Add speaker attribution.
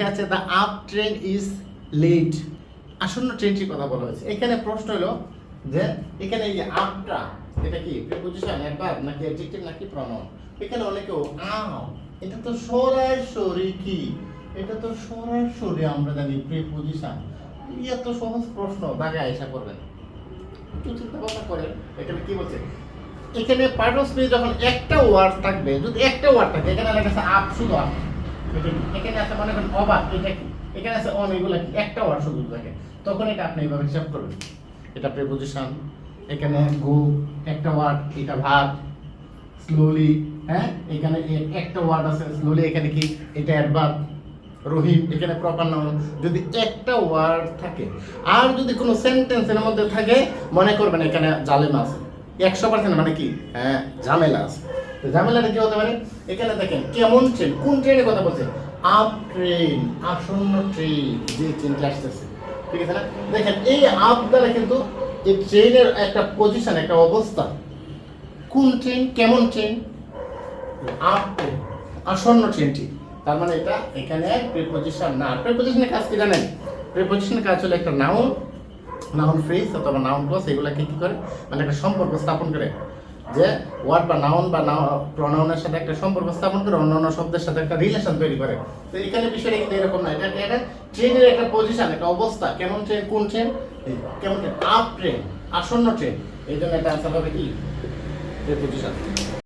Speaker 1: লেখা আছে the up train is late, আসন্ন ট্রেনটির কথা বলা হয়েছে। এখানে প্রশ্ন হলো যে এখানে এই যে আপটা এটা কি প্রিপজিশন, অ্যাডভার্ব নাকি অ্যাডজেক্টিভ নাকি প্রনাউন? এখানে অনেকেও এটা তো সরাসরি কি, এটা তো সরাসরি আমরা জানি প্রিপজিশন। এত সহজ প্রশ্ন দাগে আশা করবেন, একটু চিন্তা ভাবনা করেন। এখানে কি বলছে, এখানে পার্ট অফ স্পিচ যখন একটা ওয়ার্ড থাকবে, যদি একটা ওয়ার্ড থাকে, এখানে লেখা আছে আপ, শুধু আপ, এখানে আছে মনে করেন অবাক, এটা কি, এখানে আছে অন, এগুলো কি, একটা ওয়ার্ড শুধু থাকে, তখন এটা আপনি এইভাবে হিসাব করবেন। এটা প্রিপজিশন, এখানে গো একটা ওয়ার্ড, এটা ভার্ব, স্লোলি, হ্যাঁ এখানে একটা ওয়ার্ড আছে স্লোলি, এখানে কি, এটা অ্যাডভার্ব, রহিম এখানে প্রপার নাউন। যদি একটা ওয়ার্ড থাকে আর যদি কোনো সেন্টেন্সের মধ্যে থাকে, মনে করবেন এখানে জালেমা আছে 100%, মানে কি, হ্যাঁ ঝামেলা আছে। তো ঝামেলাটা কি হতে পারে, এখানে দেখেন কেমন ট্রেন, কোন ট্রেনের কথা বলছে, আপ ট্রেন, আসন্ন ট্রেন, যে ট্রেনটা আসতেছে, ঠিক আছে না? দেখেন এই আপ দ্বারা কিন্তু এই ট্রেনের একটা পজিশন, একটা অবস্থা, কোন ট্রেন, কেমন ট্রেন, আপ ট্রেন, আসন্ন ট্রেনটি। তার মানে এটা এখানে প্রিপজিশন না। প্রিপজিশনের কাজ কি জানেন? প্রিপজিশনের কাজ হলো একটা নাউন, নাউন ফ্রেজ অথবা নাউন ক্লজ, এগুলোকে কি করে, মানে একটা সম্পর্ক স্থাপন করে, যে ওয়ার্ড বা নাউন বা প্রনাউনের সাথে একটা সম্পর্ক স্থাপন করে অন্যান্য শব্দের সাথে একটা রিলেশন তৈরি করে। তো এখানে বিষয়টা কিন্তু এরকম না, এটা একটা ট্রেনের একটা পজিশন, একটা অবস্থা, কেমন ট্রেন, কোন ট্রেন, কেমন ট্রেন, আপ ট্রেন, আসন্ন ট্রেন, এই জন্য এটা আনসার হবে কি, প্রিপজিশন।